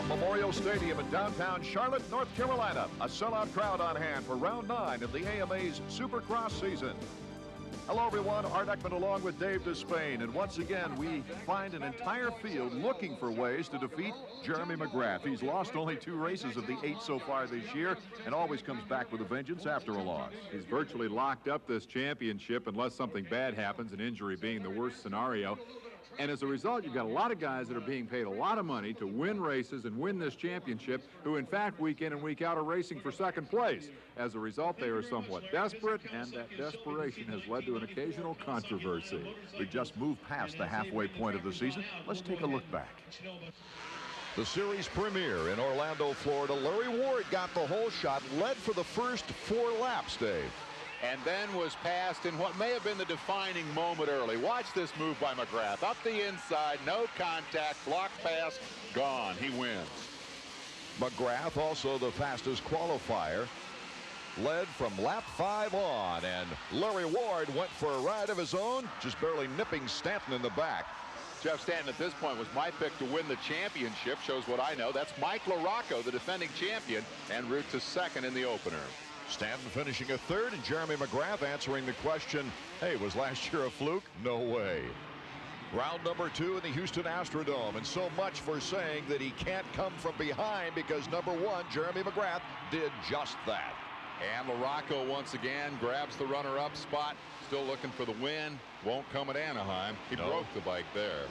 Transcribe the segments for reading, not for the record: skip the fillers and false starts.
From Memorial Stadium in downtown Charlotte, North Carolina, a sellout crowd on hand for round 9 of the AMA's Supercross season. Hello, everyone. Art Ekman along with Dave Despain. And once again, we find an entire field looking for ways to defeat Jeremy McGrath. He's lost only 2 races of the 8 so far this year and always comes back with a vengeance after a loss. He's virtually locked up this championship unless something bad happens, an injury being the worst scenario. And as a result, you've got a lot of guys that are being paid a lot of money to win races and win this championship, who in fact week in and week out are racing for second place. As a result, they are somewhat desperate, and that desperation has led to an occasional controversy. We just moved past the halfway point of the season. Let's take a look back. The series premiere in Orlando, Florida. Larry Ward got the whole shot, led for the first 4 laps, Dave. And then was passed in what may have been the defining moment early. Watch this move by McGrath. Up the inside, no contact, block pass, gone. He wins. McGrath, also the fastest qualifier, led from lap 5 on, and Larry Ward went for a ride of his own, just barely nipping Stanton in the back. Jeff Stanton at this point was my pick to win the championship. Shows what I know. That's Mike Larocco, the defending champion, en route to second in the opener. Stanton finishing a 3rd, and Jeremy McGrath answering the question, hey, was last year a fluke? No way. Round number 2 in the Houston Astrodome, and so much for saying that he can't come from behind, because number 1, Jeremy McGrath, did just that. And Larocco once again grabs the runner-up spot, still looking for the win. Won't come at Anaheim. He broke the bike there.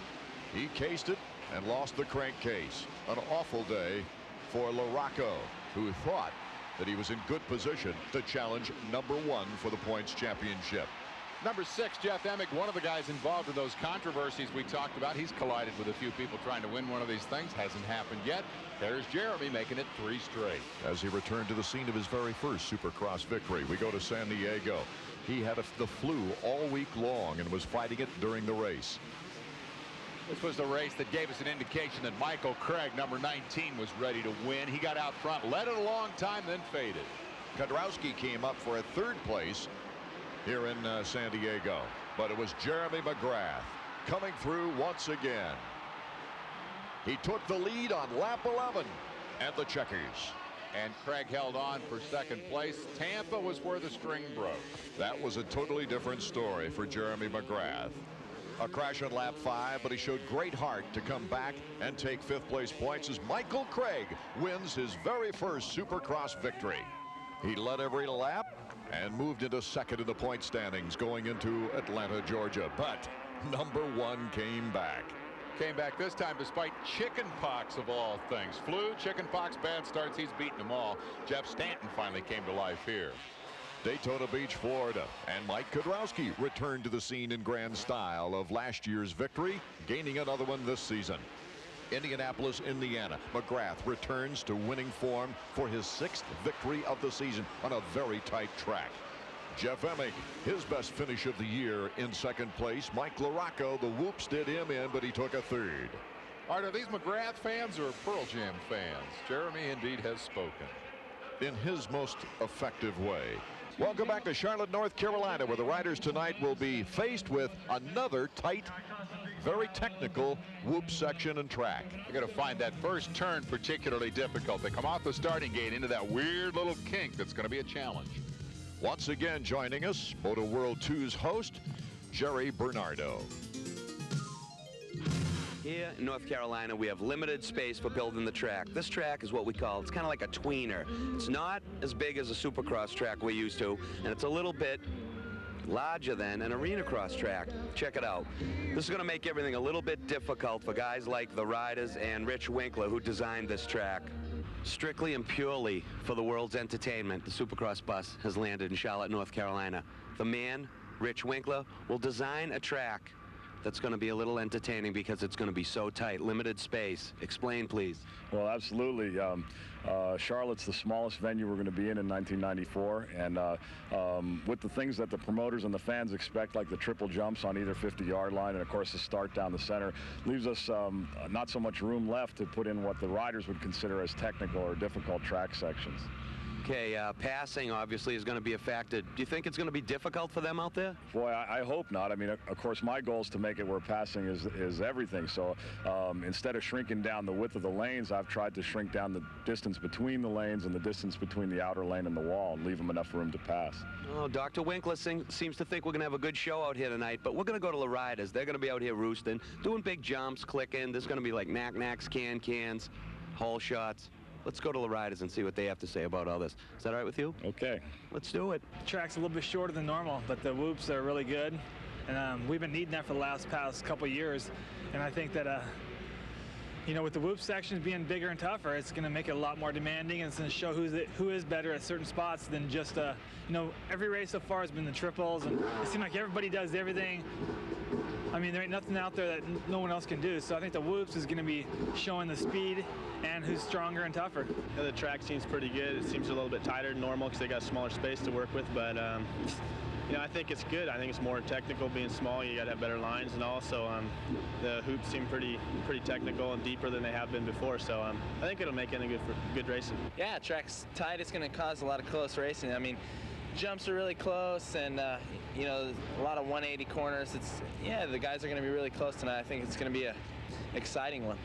He cased it and lost the crankcase. An awful day for Larocco, who thought that he was in good position to challenge number 1 for the points championship. Number 6, Jeff Emig, one of the guys involved in those controversies we talked about. He's collided with a few people trying to win one of these things. Hasn't happened yet. There's Jeremy making it 3 straight. As he returned to the scene of his very first Supercross victory, we go to San Diego. He had the flu all week long and was fighting it during the race. This was the race that gave us an indication that Michael Craig, number 19, was ready to win. He got out front, led it a long time, then faded. Kedrowski came up for a 3rd place here in San Diego, but it was Jeremy McGrath coming through once again. He took the lead on lap 11 and the checkers. And Craig held on for 2nd place. Tampa was where the string broke. That was a totally different story for Jeremy McGrath. A crash on lap 5, but he showed great heart to come back and take 5th place points as Michael Craig wins his very first Supercross victory. He led every lap and moved into 2nd in the point standings going into Atlanta, Georgia. But number 1 came back. Came back this time despite chicken pox of all things. Flu, chicken pox, bad starts. He's beaten them all. Jeff Stanton finally came to life here. Daytona Beach, Florida, and Mike Kedrowski returned to the scene in grand style of last year's victory, gaining another one this season. Indianapolis, Indiana. McGrath returns to winning form for his 6th victory of the season on a very tight track. Jeff Emig, his best finish of the year in 2nd place. Mike Larocco, the whoops did him in, but he took a 3rd. Are these McGrath fans or Pearl Jam fans? Jeremy indeed has spoken. In his most effective way. Welcome back to Charlotte, North Carolina, where the riders tonight will be faced with another tight, very technical whoop section and track. You're going to find that first turn particularly difficult. They come off the starting gate into that weird little kink that's going to be a challenge. Once again joining us, Moto World 2's host, Jerry Bernardo. Here in North Carolina, we have limited space for building the track. This track is what we call, it's kind of like a tweener. It's not as big as a Supercross track we're used to, and it's a little bit larger than an arena cross track. Check it out. This is going to make everything a little bit difficult for guys like the riders and Rich Winkler, who designed this track. Strictly and purely for the world's entertainment, the Supercross bus has landed in Charlotte, North Carolina. The man, Rich Winkler, will design a track that's going to be a little entertaining because it's going to be so tight, limited space. Explain, please. Well, absolutely. Charlotte's the smallest venue we're going to be in 1994, and with the things that the promoters and the fans expect, like the triple jumps on either 50-yard line, and of course the start down the center, leaves us not so much room left to put in what the riders would consider as technical or difficult track sections. Okay, passing obviously is going to be a factor. Do you think it's going to be difficult for them out there? Boy, I hope not. I mean, of course, my goal is to make it where passing is everything. So instead of shrinking down the width of the lanes, I've tried to shrink down the distance between the lanes and the distance between the outer lane and the wall and leave them enough room to pass. Oh, Dr. Winkler seems to think we're going to have a good show out here tonight, but we're going to go to the riders. They're going to be out here roosting, doing big jumps, clicking. There's going to be like knack-knacks, cans, hole shots. Let's go to the riders and see what they have to say about all this. Is that all right with you? Okay. Let's do it. The track's a little bit shorter than normal, but the whoops are really good. And we've been needing that for the past couple years. And I think that, you know, with the whoop sections being bigger and tougher, it's going to make it a lot more demanding, and it's going to show who is better at certain spots than just, you know, every race so far has been the triples, and it seems like everybody does everything. I mean, there ain't nothing out there that no one else can do. So I think the whoops is going to be showing the speed and who's stronger and tougher. Yeah, the track seems pretty good. It seems a little bit tighter than normal because they got smaller space to work with. But, you know, I think it's good. I think it's more technical being small. You got to have better lines, and also the hoops seem pretty technical and deeper than they have been before. So I think it'll make it a good racing. Yeah, track's tight. It's going to cause a lot of close racing. I mean, jumps are really close, and you know, a lot of 180 corners. Yeah, the guys are going to be really close tonight. I think it's going to be an exciting one.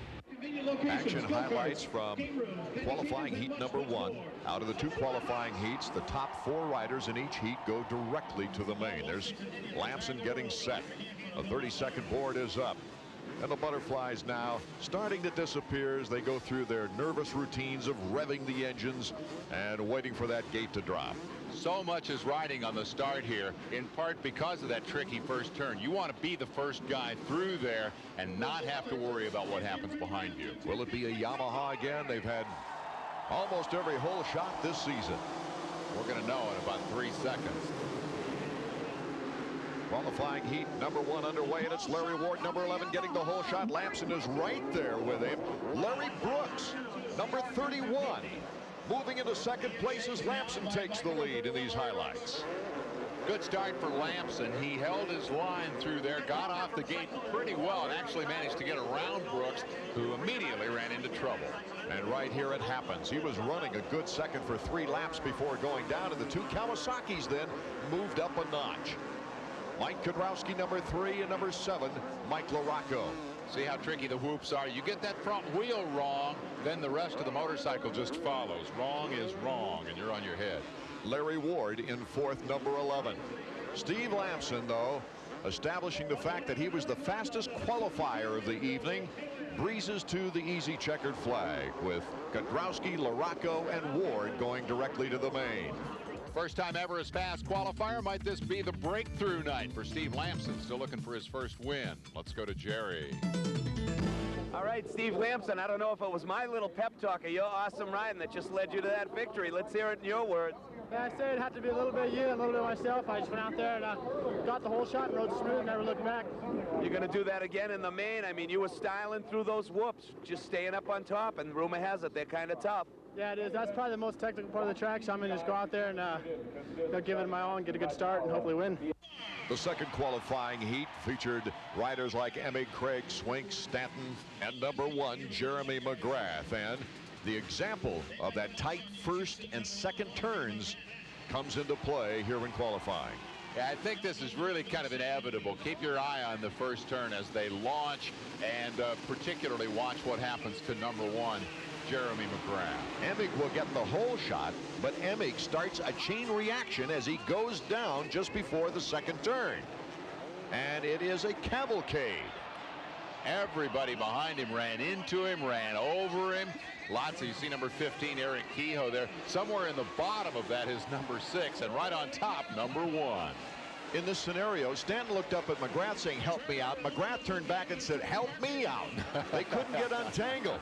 Action highlights from qualifying heat number 1. Out of the 2 qualifying heats, the top 4 riders in each heat go directly to the main. There's Lamson getting set. A 30-second board is up. And the butterflies now starting to disappear as they go through their nervous routines of revving the engines and waiting for that gate to drop. So much is riding on the start here, in part because of that tricky first turn. You want to be the first guy through there and not have to worry about what happens behind you. Will it be a Yamaha again? They've had almost every hole shot this season. We're going to know in about 3 seconds. Qualifying heat number 1 underway, and it's Larry Ward, number 11, getting the hole shot. Lamson is right there with him. Larry Brooks, number 31. Moving into second place as Lamson takes the lead in these highlights. Good start for Lamson. He held his line through there, got off the gate pretty well, and actually managed to get around Brooks, who immediately ran into trouble. And right here it happens. He was running a good second for 3 laps before going down, and the 2 Kawasaki's then moved up a notch. Mike Kedrowski, number 3, and number 7, Mike Larocco. See how tricky the whoops are. You get that front wheel wrong, then the rest of the motorcycle just follows. Wrong is wrong, and you're on your head. Larry Ward in 4th, number 11. Steve Lamson, though, establishing the fact that he was the fastest qualifier of the evening, breezes to the easy checkered flag with Kedrowski, Larocco, and Ward going directly to the main. First time ever as fast qualifier. Might this be the breakthrough night for Steve Lamson? Still looking for his first win. Let's go to Jerry. All right, Steve Lamson, I don't know if it was my little pep talk or your awesome riding that just led you to that victory. Let's hear it in your words. Yeah, I said it had to be a little bit of you and a little bit of myself. I just went out there and got the whole shot and rode smooth, never looked back. You're going to do that again in the main. I mean, you were styling through those whoops, just staying up on top, and rumor has it they're kind of tough. Yeah, it is. That's probably the most technical part of the track, so I'm going to just go out there and give it my all and get a good start and hopefully win. The second qualifying heat featured riders like Emig, Craig, Swink, Stanton, and number 1, Jeremy McGrath. And the example of that tight first and second turns comes into play here in qualifying. Yeah, I think this is really kind of inevitable. Keep your eye on the first turn as they launch, and particularly watch what happens to number 1, Jeremy McGrath. Emig will get the whole shot, but Emig starts a chain reaction as he goes down just before the second turn. And it is a cavalcade. Everybody behind him ran into him, ran over him. Lots of, you see number 15, Eric Kehoe there. Somewhere in the bottom of that is number 6, and right on top, number 1. In this scenario, Stanton looked up at McGrath saying, "Help me out." McGrath turned back and said, "Help me out." They couldn't get untangled.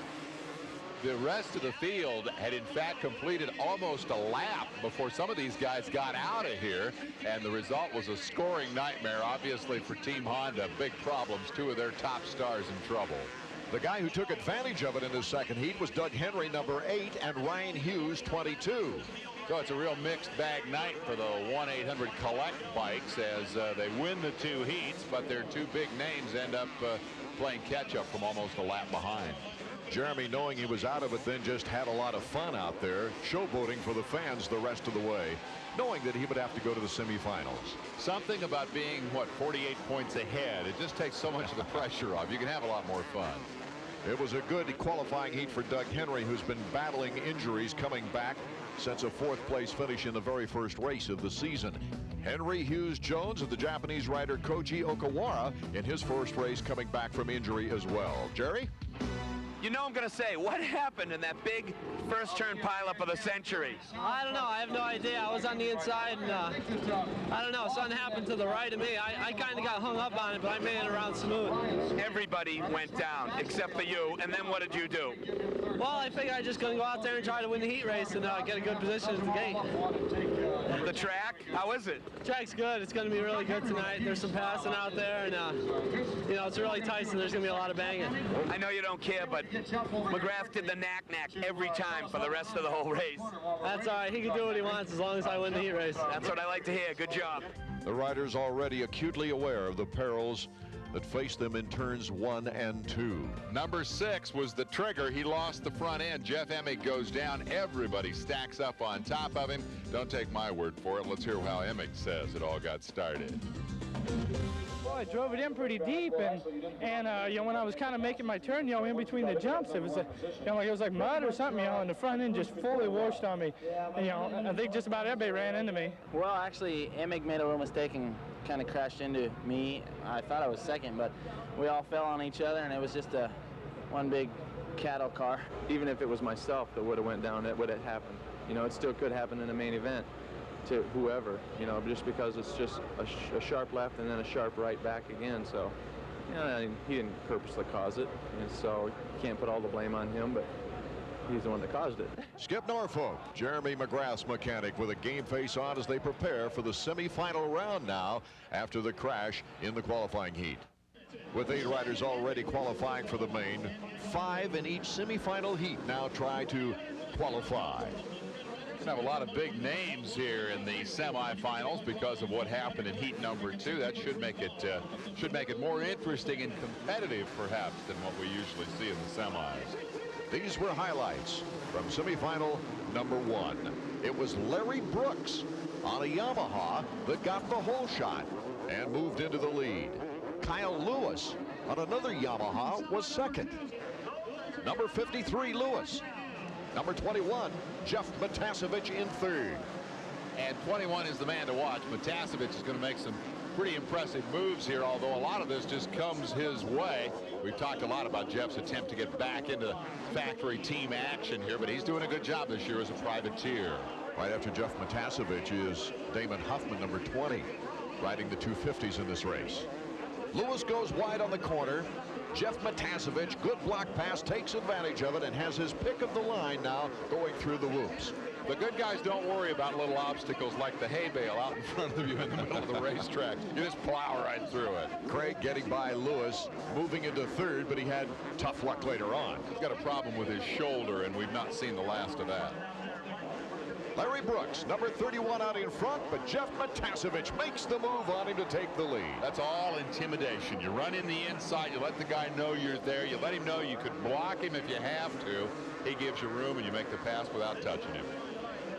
The rest of the field had in fact completed almost a lap before some of these guys got out of here, and the result was a scoring nightmare, obviously, for Team Honda. Big problems. 2 of their top stars in trouble. The guy who took advantage of it in his second heat was Doug Henry, number 8, and Ryan Hughes, 22. So it's a real mixed bag night for the 1-800-COLLECT bikes as they win the 2 heats, but their 2 big names end up playing catch-up from almost a lap behind. Jeremy, knowing he was out of it, then just had a lot of fun out there, showboating for the fans the rest of the way, knowing that he would have to go to the semifinals. Something about being, what, 48 points ahead. It just takes so much of the pressure off. You can have a lot more fun. It was a good qualifying heat for Doug Henry, who's been battling injuries coming back since a fourth-place finish in the very first race of the season. Henry Hughes Jones and the Japanese rider Koji Okawara in his first race coming back from injury as well. Jerry? You know I'm going to say, what happened in that big first turn pileup of the century? I don't know. I have no idea. I was on the inside, and I don't know. Something happened to the right of me. I kind of got hung up on it, but I made it around smooth. Everybody went down except for you, and then what did you do? Well, I figured I was just going to go out there and try to win the heat race and get a good position at the gate. The track, how is it? The track's good. It's going to be really good tonight. There's some passing out there, and you know, it's really tight, so there's going to be a lot of banging. I know you don't care, but McGrath did the knack every time for the rest of the whole race. That's all right. He can do what he wants as long as I win the heat race. That's what I like to hear. Good job. The riders already acutely aware of the perils that faced them in turns 1 and 2. Number 6 was the trigger. He lost the front end. Jeff Emig goes down. Everybody stacks up on top of him. Don't take my word for it. Let's hear how Emig says it all got started. Well, I drove it in pretty deep, and you know, when I was kind of making my turn, you know, in between the jumps, it was, you know, like it was like mud or something, you know, and the front end just fully washed on me. And, you know, I think just about everybody ran into me. Well, actually, Emig made a little mistake and kind of crashed into me. I thought I was second, but we all fell on each other, and it was just one big cattle car. Even if it was myself that would have went down, it would have happened. You know, it still could happen in the main event to whoever, you know, just because it's just a sharp left and then a sharp right back again. So, you know, he didn't purposely cause it, and so you can't put all the blame on him, but he's the one that caused it. Skip Norfolk, Jeremy McGrath's mechanic, with a game face on as they prepare for the semifinal round now after the crash in the qualifying heat. With 8 riders already qualifying for the main, 5 in each semifinal heat now try to qualify. Have a lot of big names here in the semifinals because of what happened in heat number 2. That should make it more interesting and competitive, perhaps, than what we usually see in the semis. These were highlights from semifinal number 1. It was Larry Brooks on a Yamaha that got the whole shot and moved into the lead. Kyle Lewis on another Yamaha was second. Number 53, Lewis. Number 21, Jeff Matasevich in third. And 21 is the man to watch. Matasevich is going to make some pretty impressive moves here, although a lot of this just comes his way. We've talked a lot about Jeff's attempt to get back into factory team action here, but he's doing a good job this year as a privateer. Right after Jeff Matasevich is Damon Huffman, number 20, riding the 250s in this race. Lewis goes wide on the corner. Jeff Matasevich, good block pass, takes advantage of it and has his pick of the line now going through the whoops. The good guys don't worry about little obstacles like the hay bale out in front of you in the middle of the racetrack. You just plow right through it. Craig getting by Lewis, moving into third, but he had tough luck later on. He's got a problem with his shoulder, and we've not seen the last of that. Larry Brooks, number 31 out in front, but Jeff Matasevich makes the move on him to take the lead. That's all intimidation. You run in the inside, you let the guy know you're there, you let him know you could block him if you have to. He gives you room and you make the pass without touching him.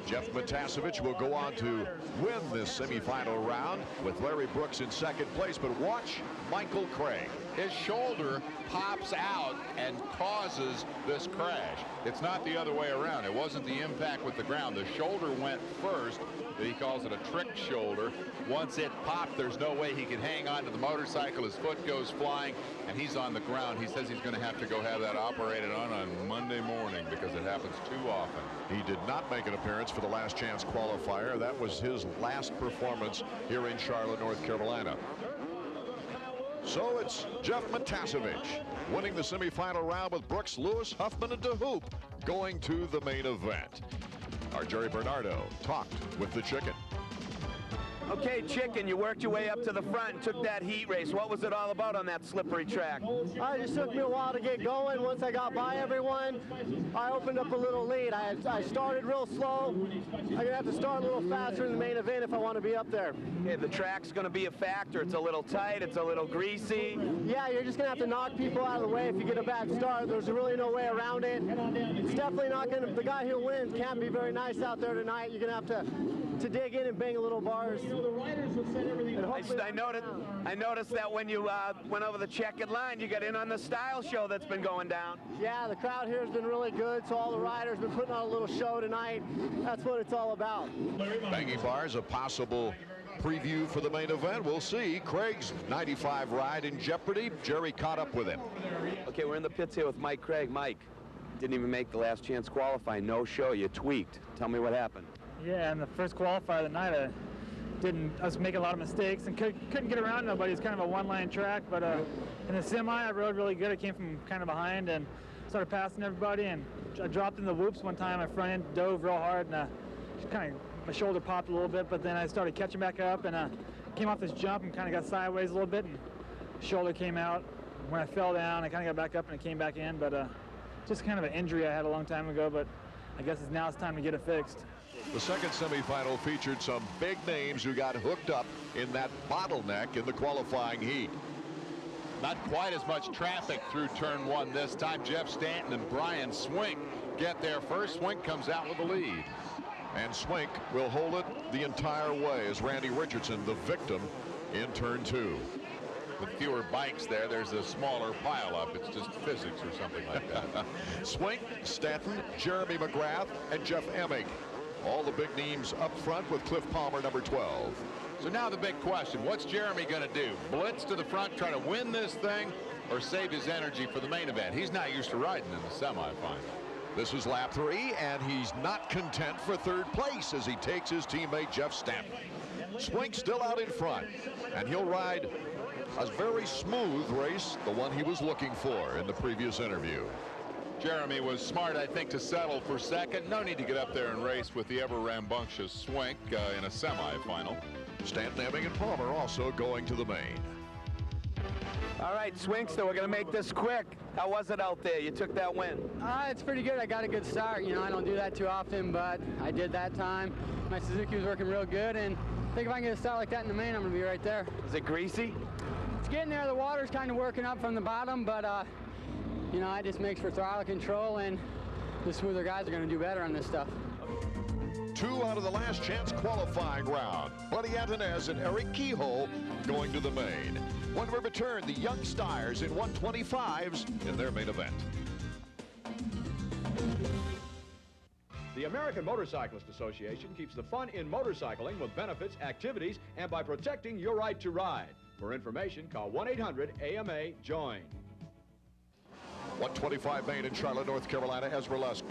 Jeff Matasevich will go on to win this semifinal round with Larry Brooks in second place, but watch Michael Craig. His shoulder pops out and causes this crash. It's not the other way around. It wasn't the impact with the ground. The shoulder went first. He calls it a trick shoulder. Once it popped, there's no way he can hang on to the motorcycle. His foot goes flying, and he's on the ground. He says he's going to have to go have that operated on Monday morning because it happens too often. He did not make an appearance for the last chance qualifier. That was his last performance here in Charlotte, North Carolina. So it's Jeff Matasevich winning the semifinal round with Brooks, Lewis, Huffman, and DeHoop going to the main event. Our Jerry Bernardo talked with the chicken. Okay, Chicken, you worked your way up to the front and took that heat race. What was it all about on that slippery track? It just took me a while to get going. Once I got by everyone, I opened up a little lead. I started real slow. I'm going to have to start a little faster in the main event if I want to be up there. Okay, the track's going to be a factor. It's a little tight. It's a little greasy. Yeah, you're just going to have to knock people out of the way if you get a bad start. There's really no way around it. It's definitely not going to, the guy who wins can't be very nice out there tonight. You're going to have to dig in and bang a little bars. I noticed that when you went over the checkered line, you got in on the style show that's been going down. Yeah, the crowd here has been really good, so all the riders have been putting on a little show tonight. That's what it's all about. Banging bars, a possible preview for the main event. We'll see. Craig's 95 ride in jeopardy. Jerry caught up with him. Okay, we're in the pits here with Mike Craig. Mike, didn't even make the last chance qualifying. No show. You tweaked. Tell me what happened. Yeah, in the first qualifier of the night, I was making a lot of mistakes and couldn't get around nobody. It's kind of a one-line track, but in the semi, I rode really good. I came from kind of behind and started passing everybody, and I dropped in the whoops one time. My front end dove real hard, and my shoulder popped a little bit, but then I started catching back up and came off this jump and kind of got sideways a little bit, and shoulder came out. When I fell down, I kind of got back up and it came back in, but just kind of an injury I had a long time ago, but I guess now it's time to get it fixed. The second semifinal featured some big names who got hooked up in that bottleneck in the qualifying heat. Not quite as much traffic through turn one this time. Jeff Stanton and Brian Swink get there first. Swink comes out with the lead. And Swink will hold it the entire way as Randy Richardson, the victim, in turn two. With fewer bikes there's a smaller pileup. It's just physics or something like that. Swink, Stanton, Jeremy McGrath, and Jeff Emig. All the big names up front with Cliff Palmer, number 12. So now the big question, what's Jeremy going to do? Blitz to the front, try to win this thing, or save his energy for the main event? He's not used to riding in the semifinal. This is lap 3, and he's not content for third place as he takes his teammate Jeff Stanton. Swink still out in front, and he'll ride a very smooth race, the one he was looking for in the previous interview. Jeremy was smart, I think, to settle for second. No need to get up there and race with the ever-rambunctious Swink in a semifinal. Stanton, Emig, and Palmer also going to the main. All right, Swinkster, we're going to make this quick. How was it out there? You took that win. It's pretty good. I got a good start. You know, I don't do that too often, but I did that time. My Suzuki was working real good, and I think if I can get a start like that in the main, I'm going to be right there. Is it greasy? It's getting there. The water's kind of working up from the bottom, but you know, it just makes for throttle control, and the smoother guys are going to do better on this stuff. 2 out of the last chance qualifying round. Buddy Antonez and Eric Kehoe going to the main. When we return, the young Steyrs in 125s in their main event. The American Motorcyclist Association keeps the fun in motorcycling with benefits, activities, and by protecting your right to ride. For information, call 1-800-AMA-JOIN. 125 main in Charlotte, North Carolina, Ezra Lusk.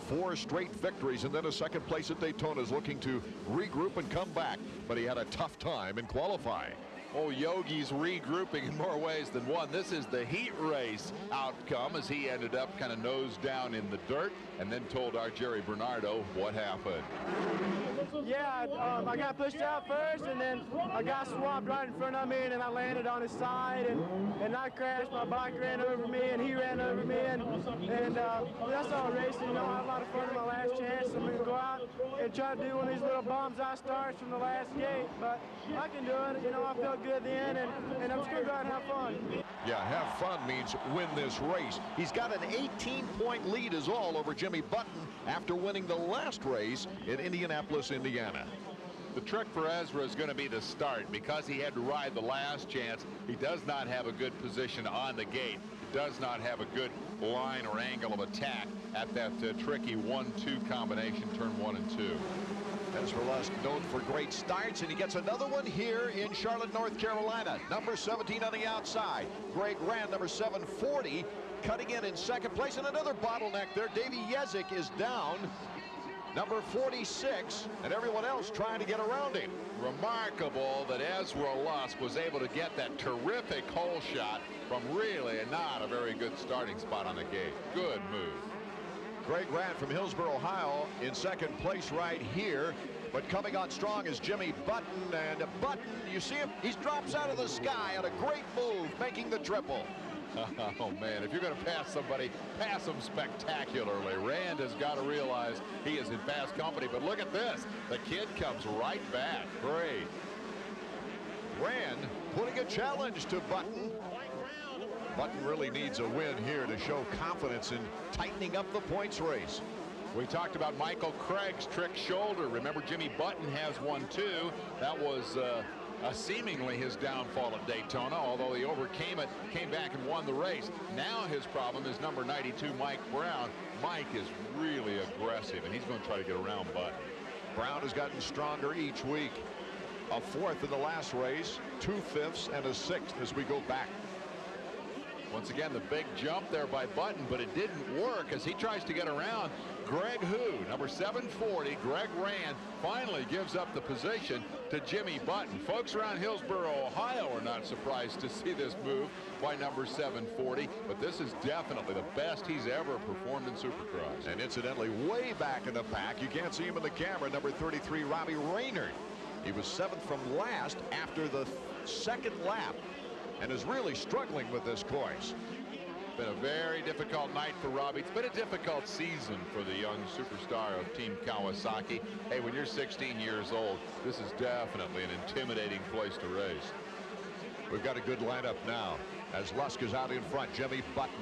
4 straight victories and then a second place at Daytona, is looking to regroup and come back, but he had a tough time in qualifying. Oh, Yogi's regrouping in more ways than one. This is the heat race outcome as he ended up kind of nose down in the dirt and then told our Jerry Bernardo what happened. Yeah, I got pushed out first, and then a guy swapped right in front of me, and then I landed on his side, and I crashed. My bike ran over me, and he ran over me, and that's all racing. You know, I had a lot of fun in my last chance. I'm going to go out and try to do one of these little bombs I started from the last gate, but I can do it. You know, I felt good then, and I'm just going to go out and have fun. Yeah, have fun means win this race. He's got an 18-point lead is all over Jimmy Button after winning the last race in Indianapolis, Indiana. The trick for Ezra is going to be the start. Because he had to ride the last chance, he does not have a good position on the gate. He does not have a good line or angle of attack at that tricky 1-2 combination, turn 1 and 2. Ezra Lusk known for great starts, and he gets another one here in Charlotte, North Carolina. Number 17 on the outside. Greg Rand, number 740, cutting in second place, and another bottleneck there. Davey Yezik is down, number 46, and everyone else trying to get around him. Remarkable that Ezra Lusk was able to get that terrific hole shot from really not a very good starting spot on the gate. Good move. Greg Rand from Hillsborough, Ohio, in second place right here. But coming on strong is Jimmy Button, and Button, you see him, he drops out of the sky on a great move, making the triple. Oh, man, if you're going to pass somebody, pass them spectacularly. Rand has got to realize he is in fast company, but look at this. The kid comes right back. Great. Rand putting a challenge to Button. Button really needs a win here to show confidence in tightening up the points race. We talked about Michael Craig's trick shoulder. Remember, Jimmy Button has one, too. That was seemingly his downfall at Daytona, although he overcame it, came back and won the race. Now his problem is number 92, Mike Brown. Mike is really aggressive, and he's going to try to get around Button. Brown has gotten stronger each week. A fourth in the last race, 2 fifths, and a 6th as we go back. Once again, the big jump there by Button, but it didn't work as he tries to get around Greg Hu. Number 740, Greg Rand, finally gives up the position to Jimmy Button. Folks around Hillsboro, Ohio are not surprised to see this move by number 740, but this is definitely the best he's ever performed in Supercross. And incidentally, way back in the pack, you can't see him in the camera, number 33, Robbie Raynard. He was 7th from last after the 2nd lap and is really struggling with this course. Been a very difficult night for Robbie. It's been a difficult season for the young superstar of Team Kawasaki. Hey, when you're 16 years old, this is definitely an intimidating place to race. We've got a good lineup now as Lusk is out in front. Jimmy Button.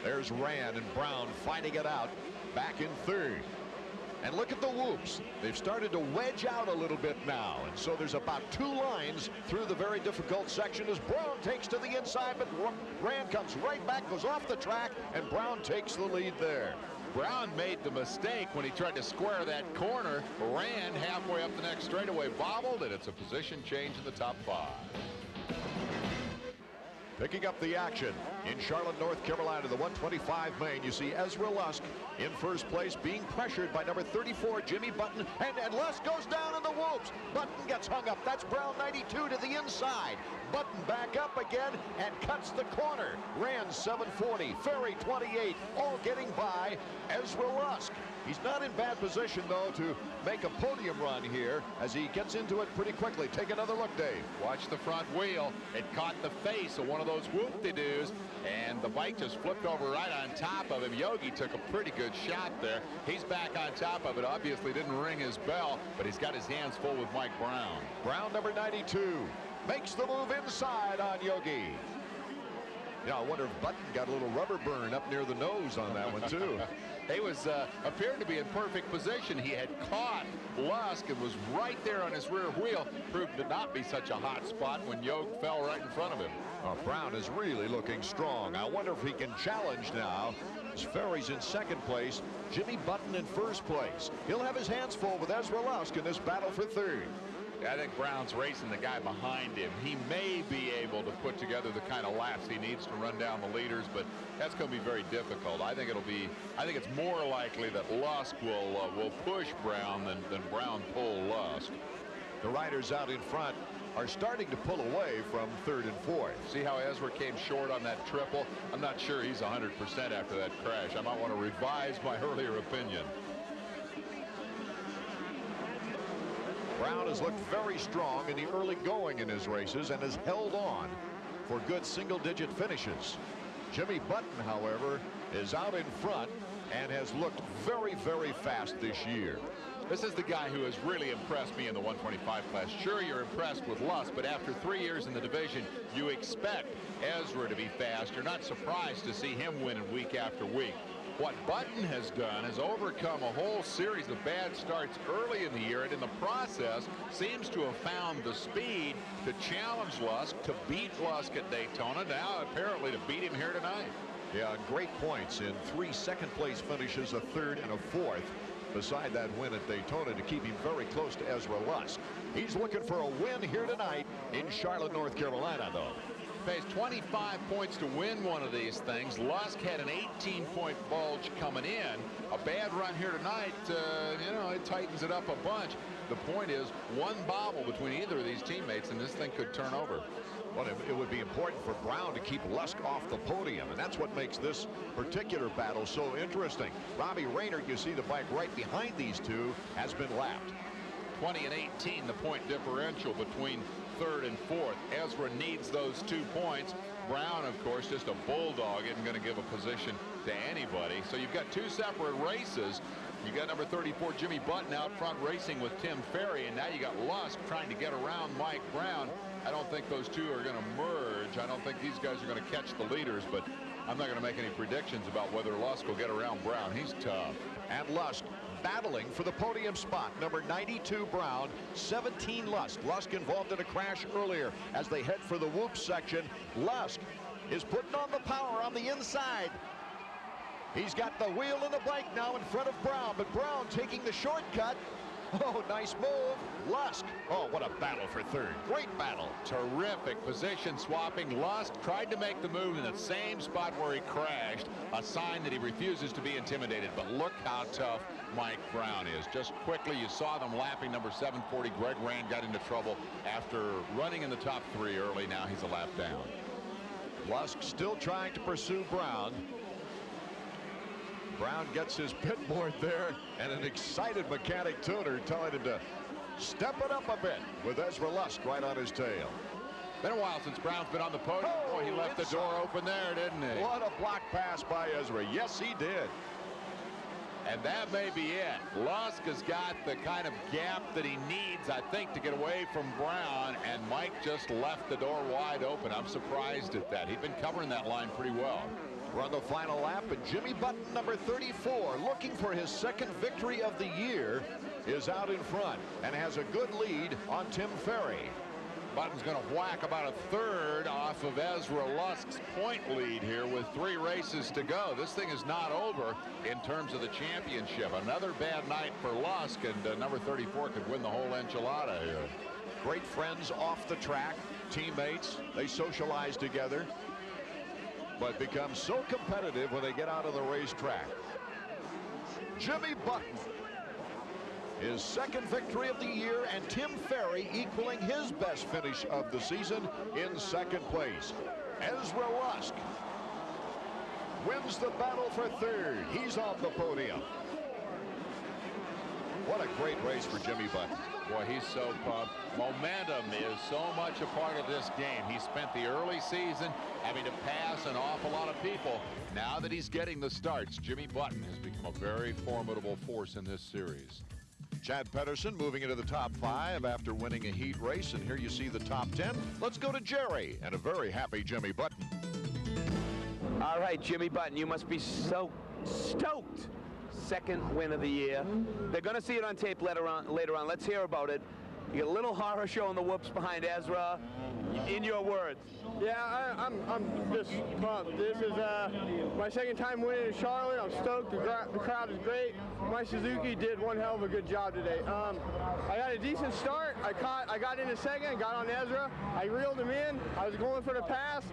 There's Rand and Brown fighting it out back in 3rd. And look at the whoops. They've started to wedge out a little bit now. And so there's about 2 lines through the very difficult section as Brown takes to the inside, but Rand comes right back, goes off the track, and Brown takes the lead there. Brown made the mistake when he tried to square that corner. Rand halfway up the next straightaway bobbled, and it's a position change in the top 5. Picking up the action in Charlotte, North Carolina, the 125 main. You see Ezra Lusk in first place, being pressured by number 34, Jimmy Button, and Lusk goes down in the whoops. Button gets hung up. That's Brown 92 to the inside. Button back up again and cuts the corner. Rand 740, Ferry 28, all getting by Ezra Lusk. He's not in bad position, though, to make a podium run here as he gets into it pretty quickly. Take another look, Dave. Watch the front wheel. It caught the face of one of those whoop-de-doos, and the bike just flipped over right on top of him. Yogi took a pretty good shot there. He's back on top of it. Obviously didn't ring his bell, but he's got his hands full with Mike Brown. Brown, number 92, makes the move inside on Yogi. Yeah, I wonder if Button got a little rubber burn up near the nose on that one, too. He was appeared to be in perfect position. He had caught Lusk and was right there on his rear wheel. Proved to not be such a hot spot when Yogi fell right in front of him. Brown is really looking strong. I wonder if he can challenge now. As Ferry's in 2nd place, Jimmy Button in 1st place. He'll have his hands full with Ezra Lusk in this battle for 3rd. I think Brown's racing the guy behind him. He may be able to put together the kind of laps he needs to run down the leaders, but that's going to be very difficult. I think it's more likely that Lusk will push Brown than Brown pull Lusk. The riders out in front are starting to pull away from 3rd and 4th. See how Ezra came short on that triple? I'm not sure he's 100% after that crash. I might want to revise my earlier opinion. Brown has looked very strong in the early going in his races and has held on for good single-digit finishes. Jimmy Button, however, is out in front and has looked very, very fast this year. This is the guy who has really impressed me in the 125 class. Sure, you're impressed with Lusk, but after 3 years in the division, you expect Ezra to be fast. You're not surprised to see him winning week after week. What Button has done is overcome a whole series of bad starts early in the year, and in the process seems to have found the speed to challenge Lusk, to beat Lusk at Daytona, now apparently to beat him here tonight. Yeah, great points in 3 second-place finishes, a 3rd and a 4th. Beside that win at Daytona to keep him very close to Ezra Lusk. He's looking for a win here tonight in Charlotte, North Carolina, though. Pays 25 points to win one of these things. Lusk had an 18-point bulge coming in. A bad run here tonight, it tightens it up a bunch. The point is, one bobble between either of these teammates, and this thing could turn over. Well, it would be important for Brown to keep Lusk off the podium, and that's what makes this particular battle so interesting. Robbie Raynard, you see the bike right behind these two, has been lapped. 20 and 18, the point differential between third and fourth. Ezra needs those 2 points. Brown, of course, just a bulldog, isn't going to give a position to anybody. So you've got 2 separate races. You got number 34 Jimmy Button out front racing with Tim Ferry, and now you got Lusk trying to get around Mike Brown. I don't think those two are going to merge. I don't think these guys are going to catch the leaders, but I'm not going to make any predictions about whether Lusk will get around Brown. He's tough. And Lusk battling for the podium spot. Number 92 Brown, 17 Lusk. Lusk involved in a crash earlier as they head for the whoop section. Lusk is putting on the power on the inside. He's got the wheel and the bike now in front of Brown, but Brown taking the shortcut. Oh, nice move. Lusk. Oh, what a battle for third. Great battle. Terrific position swapping. Lusk tried to make the move in the same spot where he crashed, a sign that he refuses to be intimidated. But look how tough Mike Brown is. Just quickly, you saw them lapping number 740. Greg Rand got into trouble after running in the top 3 early. Now he's a lap down. Lusk still trying to pursue Brown. Brown gets his pit board there, and an excited mechanic tuner telling him to step it up a bit with Ezra Lusk right on his tail. Been a while since Brown's been on the podium. Boy, he left the door open there, didn't he? What a block pass by Ezra. Yes, he did. And that may be it. Lusk has got the kind of gap that he needs, I think, to get away from Brown, and Mike just left the door wide open. I'm surprised at that. He'd been covering that line pretty well. We're on the final lap, and Jimmy Button, number 34, looking for his 2nd victory of the year, is out in front and has a good lead on Tim Ferry. Button's going to whack about a 3rd off of Ezra Lusk's point lead here with 3 races to go. This thing is not over in terms of the championship. Another bad night for Lusk, and number 34 could win the whole enchilada here. Great friends off the track, teammates. They socialize together, but become so competitive when they get out of the racetrack. Jimmy Button, his 2nd victory of the year, and Tim Ferry equaling his best finish of the season in 2nd place. Ezra Lusk wins the battle for 3rd. He's on the podium. What a great race for Jimmy Button. Boy, he's so pumped. Momentum is so much a part of this game. He spent the early season having to pass an awful lot of people. Now that he's getting the starts, Jimmy Button has become a very formidable force in this series. Chad Pedersen moving into the top 5 after winning a heat race, and here you see the top 10. Let's go to Jerry and a very happy Jimmy Button. All right, Jimmy Button, you must be so stoked. 2nd win of the year. They're going to see it on tape later on. Let's hear about it. You get a little horror show in the whoops behind Ezra. In your words. Yeah, I'm just pumped. This is my 2nd time winning in Charlotte. I'm stoked. The crowd is great. My Suzuki did one hell of a good job today. I got a decent start. I got into 2nd, got on Ezra. I reeled him in. I was going for the pass.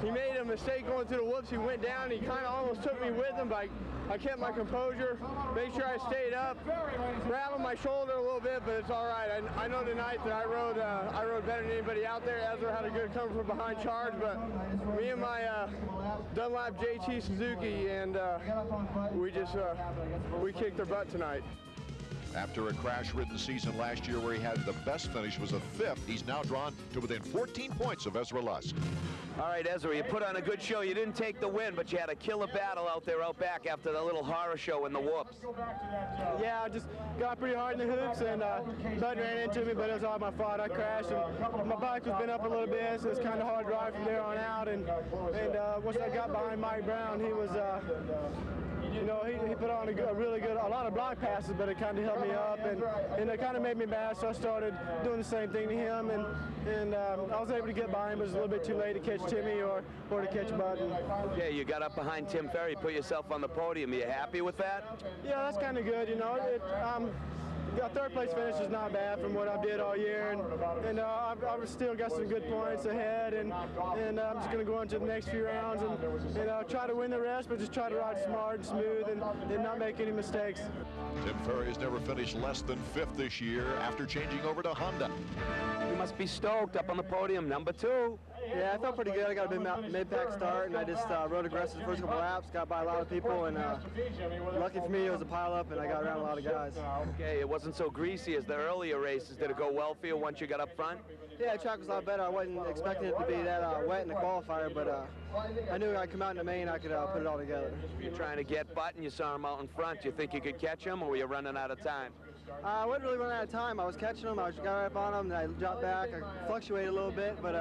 He made a mistake going through the whoops. He went down. He kind of almost took me with him, but I kept my composure, made sure I stayed up, rattled my shoulder a little bit, but it's all right. I know tonight that I rode better than anybody out there. Ezra had a good come from behind charge, but me and my Dunlap JT Suzuki, and we kicked their butt tonight. After a crash-ridden season last year where he had the best finish was a 5th, he's now drawn to within 14 points of Ezra Lusk. All right, Ezra, you put on a good show. You didn't take the win, but you had a killer battle out there out back after the little horror show in the whoops. Yeah, I just got pretty hard in the hoops, and Bud ran into me, but it was all my fault. I crashed, and my bike was bent up a little bit, so it's kind of hard to ride from there on out. And once I got behind Mike Brown, he was... you know, he put on a lot of block passes, but it kind of held me up, and it kind of made me mad, so I started doing the same thing to him, and I was able to get by him, but it was a little bit too late to catch Timmy or to catch Bud. Yeah, you got up behind Tim Ferry, put yourself on the podium. Are you happy with that? Yeah, that's kind of good, you know. A 3rd place finish is not bad from what I did all year, and I've still got some good points ahead, and I'm just going to go into the next few rounds and try to win the rest, but just try to ride smart and smooth and not make any mistakes. Tim Ferry has never finished less than 5th this year after changing over to Honda. You must be stoked up on the podium, number 2. Yeah, I felt pretty good. I got a big mid-pack start, and I just rode aggressive the first couple laps, got by a lot of people, and lucky for me, it was a pile-up, and I got around a lot of guys. Okay, it wasn't so greasy as the earlier races. Did it go well for you once you got up front? Yeah, the track was a lot better. I wasn't expecting it to be that wet in the qualifier, but I knew I'd come out in the main, I could put it all together. You're trying to get Button, you saw him out in front. Do you think you could catch him, or were you running out of time? I wasn't really running out of time. I was catching him, I got right up on him, and I dropped back. I fluctuated a little bit, but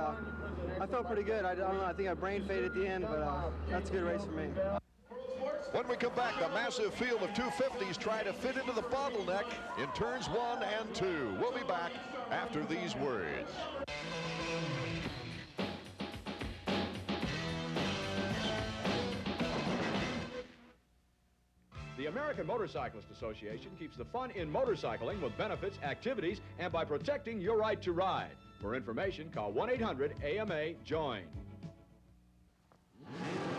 I felt pretty good. I don't know, I think I brain faded at the end, but that's a good race for me. When we come back, the massive field of 250s try to fit into the bottleneck in turns 1 and 2. We'll be back after these words. The American Motorcyclist Association keeps the fun in motorcycling with benefits, activities, and by protecting your right to ride. For information, call 1-800-AMA-JOIN.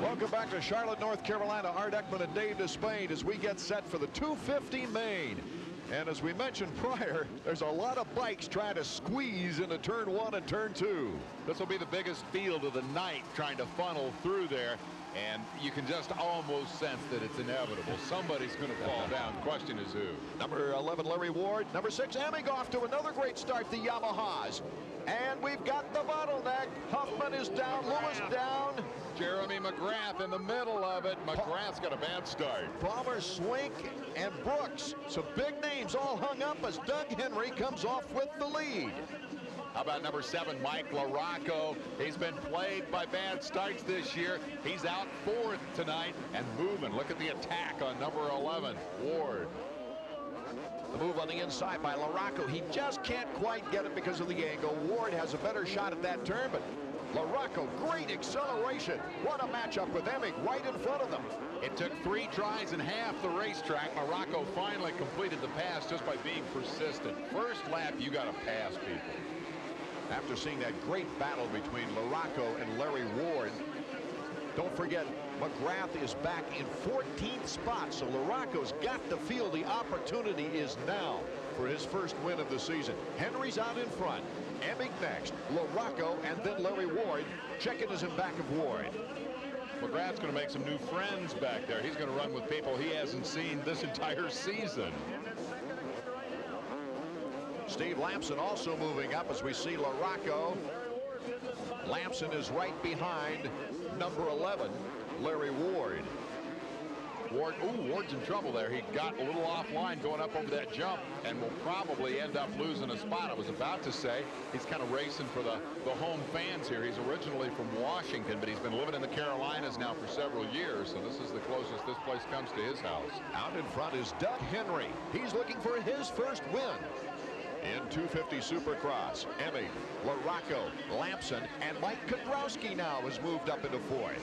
Welcome back to Charlotte, North Carolina. Art Ekman and Dave Despain as we get set for the 250 main. And as we mentioned prior, there's a lot of bikes trying to squeeze into turn 1 and turn 2. This will be the biggest field of the night trying to funnel through there. And you can just almost sense that it's inevitable. Somebody's going to fall down. Question is who? Number 11, Larry Ward. Number 6, Emig off to another great start, the Yamahas. And we've got the bottleneck. Huffman is down, Lewis down. Jeremy McGrath in the middle of it. McGrath's got a bad start. Palmer, Swink, and Brooks. Some big names all hung up as Doug Henry comes off with the lead. How about number 7, Mike Larocco? He's been plagued by bad starts this year. He's out 4th tonight and moving. Look at the attack on number 11, Ward. The move on the inside by Larocco. He just can't quite get it because of the angle. Ward has a better shot at that turn, but Larocco, great acceleration. What a matchup with Emig right in front of them. It took 3 tries and half the racetrack. Larocco finally completed the pass just by being persistent. First lap, you got to pass people. After seeing that great battle between Larocco and Larry Ward, don't forget, McGrath is back in 14th spot, so Larocco's got to feel the opportunity is now for his first win of the season. Henry's out in front, Emig next, Larocco, and then Larry Ward. Checking is in back of Ward. McGrath's going to make some new friends back there. He's going to run with people he hasn't seen this entire season. Steve Lamson also moving up as we see Larocco. Lamson is right behind number 11, Larry Ward. Ward's in trouble there. He got a little offline going up over that jump and will probably end up losing a spot. I was about to say he's kind of racing for the home fans here. He's originally from Washington, but he's been living in the Carolinas now for several years, so this is the closest this place comes to his house. Out in front is Doug Henry. He's looking for his first win in 250 Supercross. Emig, Larocco, Lamson, and Mike Kedrowski now has moved up into 4th.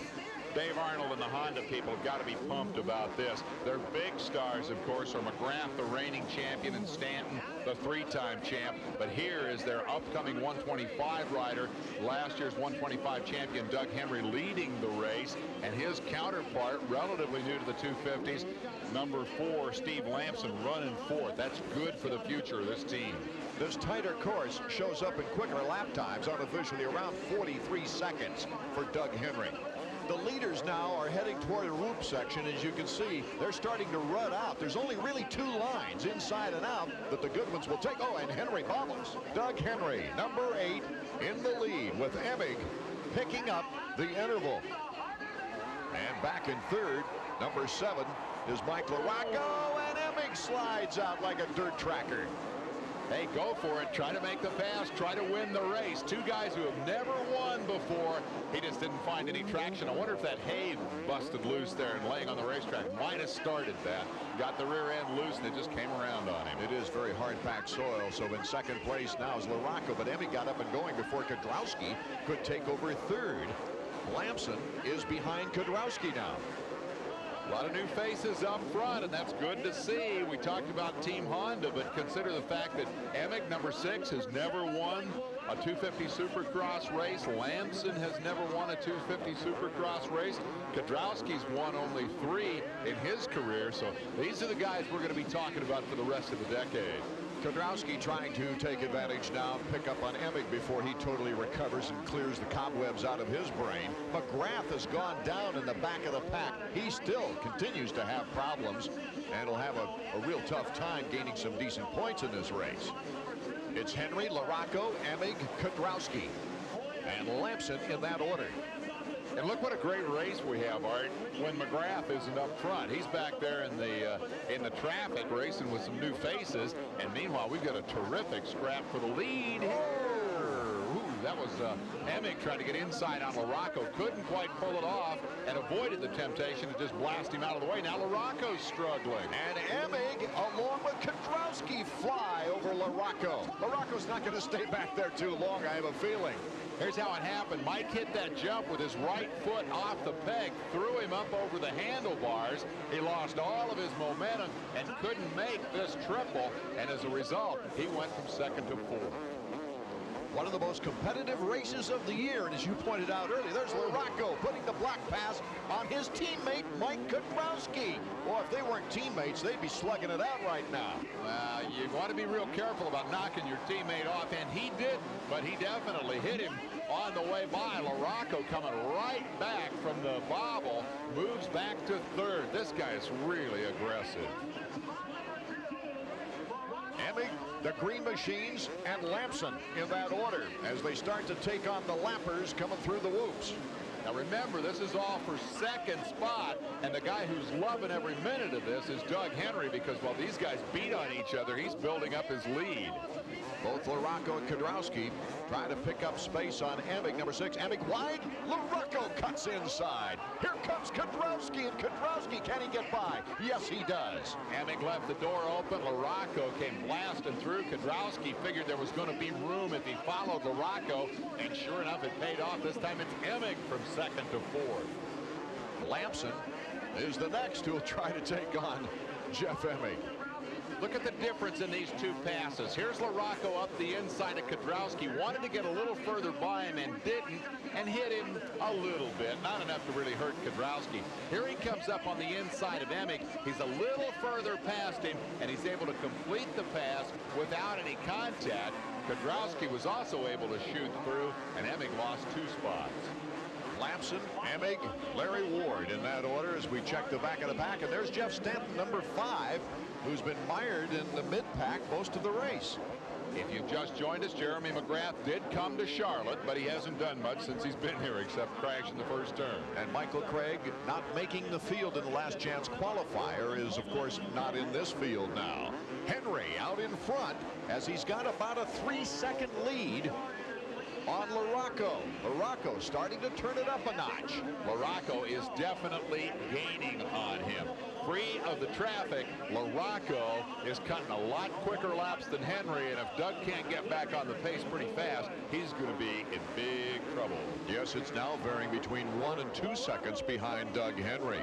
Dave Arnold and the Honda people have got to be pumped about this. Their big stars, of course, are McGrath, the reigning champion, and Stanton, the 3-time champ. But here is their upcoming 125 rider, last year's 125 champion, Doug Henry, leading the race. And his counterpart, relatively new to the 250s, number 4, Steve Lamson, running 4th. That's good for the future of this team. This tighter course shows up in quicker lap times, unofficially around 43 seconds for Doug Henry. The leaders now are heading toward the whoop section. As you can see, they're starting to run out. There's only really 2 lines, inside and out, that the good ones will take. Oh, and Henry bobbles. Doug Henry, number 8, in the lead with Emig picking up the interval. And back in 3rd, number 7 is Mike Larocco, and Emig slides out like a dirt tracker. Hey, go for it. Try to make the pass. Try to win the race. 2 guys who have never won before. He just didn't find any traction. I wonder if that hay busted loose there and laying on the racetrack might have started that. Got the rear end loose and it just came around on him. It is very hard-packed soil, so in 2nd place now is Larocco, but Emig got up and going before Kedrowski could take over 3rd. Lamson is behind Kedrowski now. A lot of new faces up front, and that's good to see. We talked about Team Honda, but consider the fact that Emig, number 6, has never won a 250 Supercross race. Lamson has never won a 250 Supercross race. Kedrowski's won only 3 in his career, so these are the guys we're going to be talking about for the rest of the decade. Kedrowski trying to take advantage now, pick up on Emig before he totally recovers and clears the cobwebs out of his brain. McGrath has gone down in the back of the pack. He still continues to have problems and will have a real tough time gaining some decent points in this race. It's Henry, Larocco, Emig, Kedrowski, and Lamson in that order. And look what a great race we have, Art, when McGrath isn't up front. He's back there in the traffic racing with some new faces. And meanwhile, we've got a terrific scrap for the lead here. Ooh, that was Emig trying to get inside on Larocco. Couldn't quite pull it off and avoided the temptation to just blast him out of the way. Now Larocco's struggling. And Emig, along with Kedrowski, fly over Larocco. Larocco's not going to stay back there too long, I have a feeling. Here's how it happened. Mike hit that jump with his right foot off the peg, threw him up over the handlebars. He lost all of his momentum and couldn't make this triple. And as a result, he went from second to fourth. One of the most competitive races of the year, and as you pointed out earlier, there's Larocco putting the black pass on his teammate Mike Kedrowski. Well, if they weren't teammates, they'd be slugging it out right now. Well, you want to be real careful about knocking your teammate off, and he didn't, but he definitely hit him on the way by. Larocco coming right back from the bobble, moves back to third. This guy is really aggressive. Emig, the Green Machines, and Lamson in that order as they start to take on the lappers coming through the whoops. Now remember, this is all for second spot, and the guy who's loving every minute of this is Doug Henry, because while these guys beat on each other, he's building up his lead. Both Larocco and Kedrowski trying to pick up space on Emig, number 6. Emig wide. Larocco cuts inside. Here comes Kedrowski, and Kedrowski, can he get by? Yes, he does. Emig left the door open. Larocco came blasting through. Kedrowski figured there was going to be room if he followed Larocco, and sure enough, it paid off. This time it's Emig from second to fourth. Lamson is the next who'll try to take on Jeff Emig. Look at the difference in these two passes. Here's Larocco up the inside of Kedrowski. Wanted to get a little further by him and didn't, and hit him a little bit. Not enough to really hurt Kedrowski. Here he comes up on the inside of Emig. He's a little further past him, and he's able to complete the pass without any contact. Kedrowski was also able to shoot through, and Emig lost 2 spots. Lamson, Emig, Larry Ward in that order as we check the back of the pack. And there's Jeff Stanton, number 5, who's been mired in the mid-pack most of the race. If you've just joined us, Jeremy McGrath did come to Charlotte, but he hasn't done much since he's been here except crash in the first turn. And Michael Craig not making the field in the last chance qualifier is, of course, not in this field now. Henry out in front as he's got about a 3-second lead on Larocco. Larocco starting to turn it up a notch. Larocco is definitely gaining on him. Free of the traffic, Larocco is cutting a lot quicker laps than Henry, and if Doug can't get back on the pace pretty fast, he's going to be in big trouble. Yes, it's now varying between 1 and 2 seconds behind Doug Henry.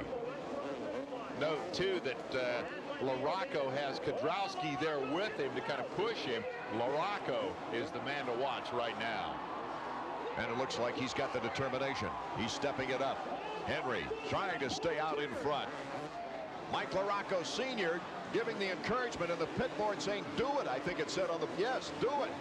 Note, too, that Larocco has Kedrowski there with him to kind of push him. Larocco is the man to watch right now. And it looks like he's got the determination. He's stepping it up. Henry trying to stay out in front. Mike Larocco Sr. giving the encouragement in the pit board saying, do it. I think it said on the, yes, do it.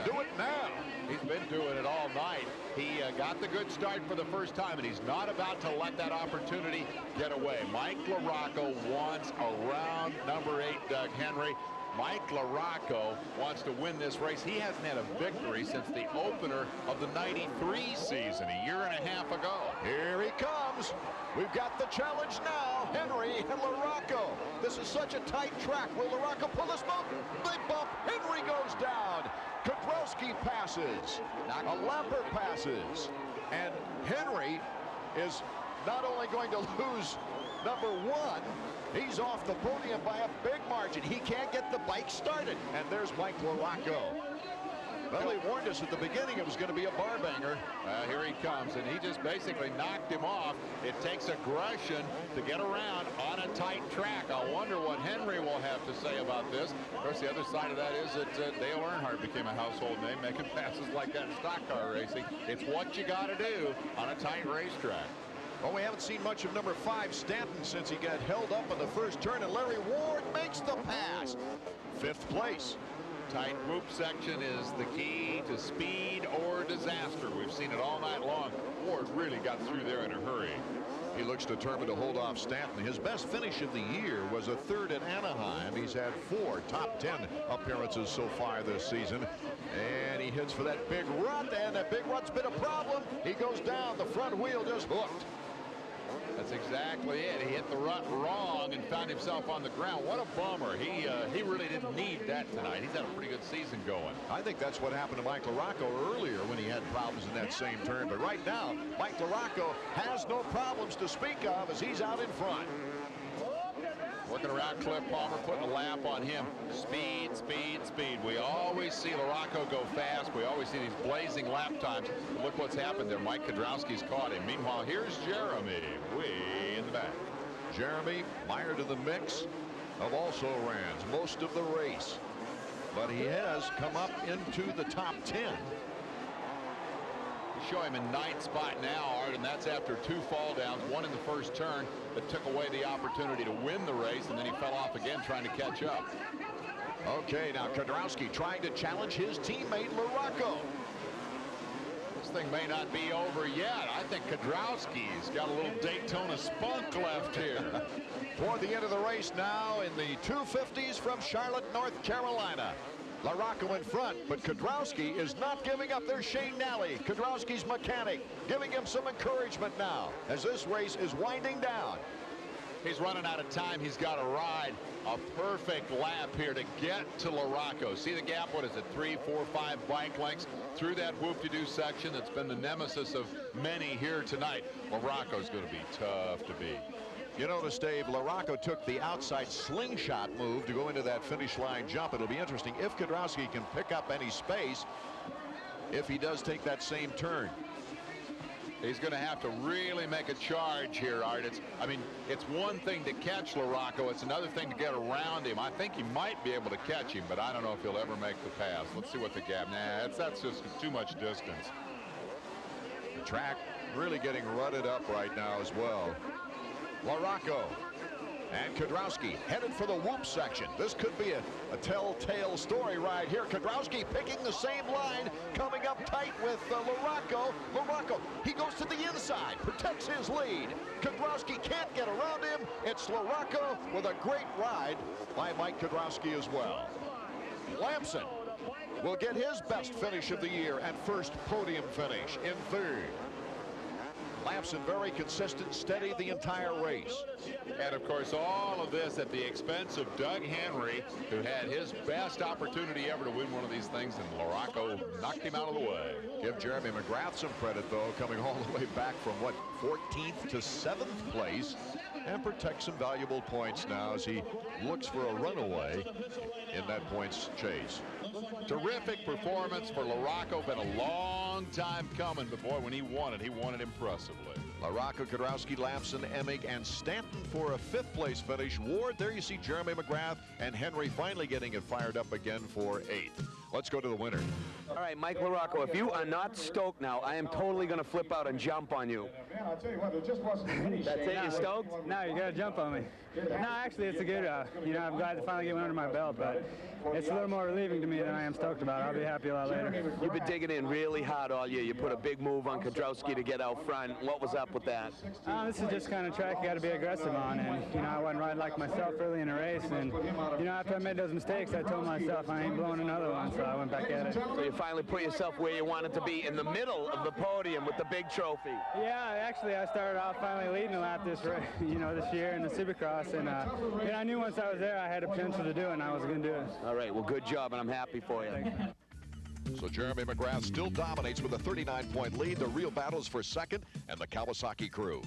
Do it now. He's been doing it all night. He got the good start for the first time, and he's not about to let that opportunity get away. Mike Larocco wants around number 8, Doug Henry. Mike Larocco wants to win this race. He hasn't had a victory since the opener of the '93 season, a year and a half ago. Here he comes. We've got the challenge now. Henry and Larocco. This is such a tight track. Will Larocco pull this bump? Big bump. Henry goes down. Kedrowski passes. A lapper passes. And Henry is not only going to lose number 1, he's off the podium by a big margin. He can't get the bike started. And there's Mike Larocco. Well, he warned us at the beginning it was going to be a bar banger. Here he comes, and he just basically knocked him off. It takes aggression to get around on a tight track. I wonder what Henry will have to say about this. Of course, the other side of that is that Dale Earnhardt became a household name, making passes like that in stock car racing. It's what you got to do on a tight racetrack. Well, we haven't seen much of number 5, Stanton, since he got held up in the first turn, and Larry Ward makes the pass. 5th place. Tight whoop section is the key to speed or disaster. We've seen it all night long. Ward really got through there in a hurry. He looks determined to hold off Stanton. His best finish of the year was a third at Anaheim. He's had 4 top 10 appearances so far this season. And he hits for that big rut, and that big rut's been a problem. He goes down, the front wheel just hooked. That's exactly it. He hit the rut wrong and found himself on the ground. What a bummer. He really didn't need that tonight. He's had a pretty good season going. I think that's what happened to Mike Larocco earlier when he had problems in that same turn. But right now, Mike Larocco has no problems to speak of as he's out in front. Looking around Cliff Palmer, putting a lap on him. Speed, speed, speed. We always see Larocco go fast. We always see these blazing lap times. But look what's happened there. Mike Kedrowski's caught him. Meanwhile, here's Jeremy way in the back. Jeremy mired in the mix of also-rans most of the race. But he has come up into the top 10. Show him in 9th spot now, Art, and that's after 2 fall downs, one in the first turn that took away the opportunity to win the race, and then he fell off again trying to catch up. Okay, now Kedrowski trying to challenge his teammate Larocco. This thing may not be over yet. I think Kedrowski's got a little Daytona spunk left here. Toward the end of the race now in the 250s from Charlotte, North Carolina. Larocco in front, but Kedrowski is not giving up. There's Shane Nally, Kedrowski's mechanic, giving him some encouragement now as this race is winding down. He's running out of time. He's got to ride a perfect lap here to get to Larocco. See the gap? What is it? 3, 4, 5 bike lengths through that whoop-de-doo section that's been the nemesis of many here tonight. Larocco's going to be tough to beat. You notice, Dave, Larocco took the outside slingshot move to go into that finish line jump. It'll be interesting if Kedrowski can pick up any space if he does take that same turn. He's going to have to really make a charge here, Art. It's one thing to catch Larocco. It's another thing to get around him. I think he might be able to catch him, but I don't know if he'll ever make the pass. Let's see what the gap. That's just too much distance. The track really getting rutted up right now as well. Larocco and Kedrowski headed for the whoop section. This could be a telltale story right here. Kedrowski picking the same line, coming up tight with Larocco. Larocco, he goes to the inside, protects his lead. Kedrowski can't get around him. It's Larocco with a great ride by Mike Kedrowski as well. Lamson will get his best finish of the year and first podium finish in 3rd. Lamson very consistent, steady the entire race. And of course, all of this at the expense of Doug Henry, who had his best opportunity ever to win one of these things, and Larocco knocked him out of the way. Give Jeremy McGrath some credit, though, coming all the way back from, 14th to 7th place, and protects some valuable points now as he looks for a runaway in that points chase. Terrific performance for Larocco. Been a long time coming, but boy, when he won it impressively. Larocco, Kedrowski, Lamson, Emig, and Stanton for a 5th place finish. Ward, there you see Jeremy McGrath and Henry finally getting it fired up again for 8th. Let's go to the winner. All right, Mike Larocco, if you are not stoked now, I am totally going to flip out and jump on you. Man, I'll tell you what, there just wasn't any. That's it, you stoked? No, you got to jump on me. No, actually, it's a good, I'm glad to finally get one under my belt, but it's a little more relieving to me than I am stoked about. I'll be happy a lot later. You've been digging in really hard all year. You put a big move on Kedrowski to get out front. What was up with that? This is just kind of track you got to be aggressive on, and, I wasn't riding like myself early in the race, and, after I made those mistakes, I told myself I ain't blowing another one, so I went back at it. So you finally put yourself where you wanted to be, in the middle of the podium with the big trophy. Yeah, actually, I started off finally leading a lap this year in the Supercross, and I knew once I was there I had a potential to do it, and I was going to do it. All right, well, good job, and I'm happy for you. So Jeremy McGrath still dominates with a 39-point lead. The real battles for 2nd and the Kawasaki crew.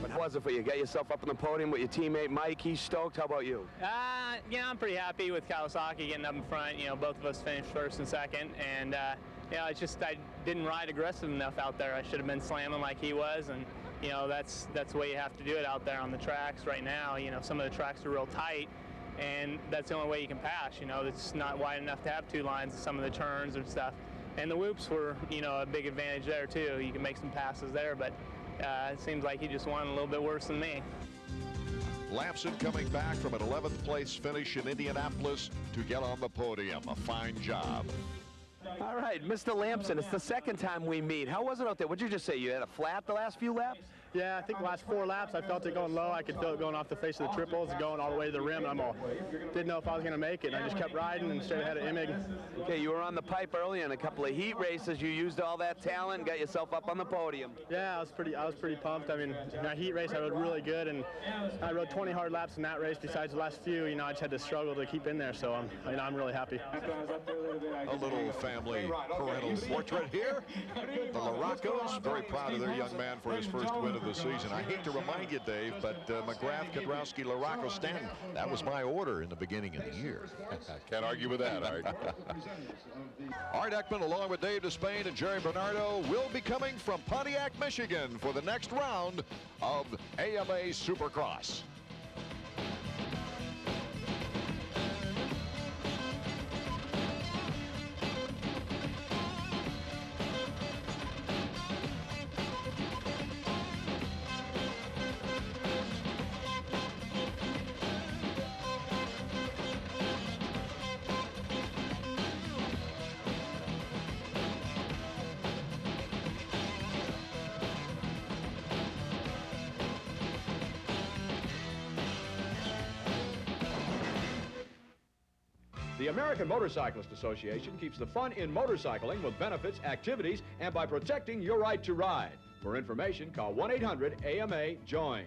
But how was it for you? Get yourself up on the podium with your teammate Mike. He's stoked. How about you? I'm pretty happy with Kawasaki getting up in front. Both of us finished 1st and 2nd, and it's just I didn't ride aggressive enough out there. I should have been slamming like he was, and that's the way you have to do it out there on the tracks right now. Some of the tracks are real tight, and that's the only way you can pass. It's not wide enough to have 2 lines in some of the turns and stuff. And the whoops were, a big advantage there too. You can make some passes there, but it seems like he just won a little bit worse than me. Lamson coming back from an 11th place finish in Indianapolis to get on the podium. A fine job. All right, Mr. Lamson, it's the second time we meet. How was it out there? What'd you just say? You had a flat the last few laps? Yeah, I think the last 4 laps, I felt it going low. I could feel it going off the face of the triples, going all the way to the rim. And didn't know if I was going to make it. And I just kept riding and straight ahead of Imig. Okay, you were on the pipe earlier in a couple of heat races. You used all that talent and got yourself up on the podium. Yeah, I was pretty pumped. I mean, in my heat race, I rode really good, and I rode 20 hard laps in that race. Besides the last few, I just had to struggle to keep in there. So I'm really happy. A little family parental portrait here. The Laroccos, very proud of their young man for his first win of the season. I hate to remind you, Dave, but McGrath, Kedrowski, Larocco, Stanton, that was my order in the beginning of the year. Can't argue with that, Art. Art Ekman, along with Dave Despain and Jerry Bernardo, will be coming from Pontiac, Michigan for the next round of AMA Supercross. The American Motorcyclist Association keeps the fun in motorcycling with benefits, activities, and by protecting your right to ride. For information, call 1-800-AMA-JOIN.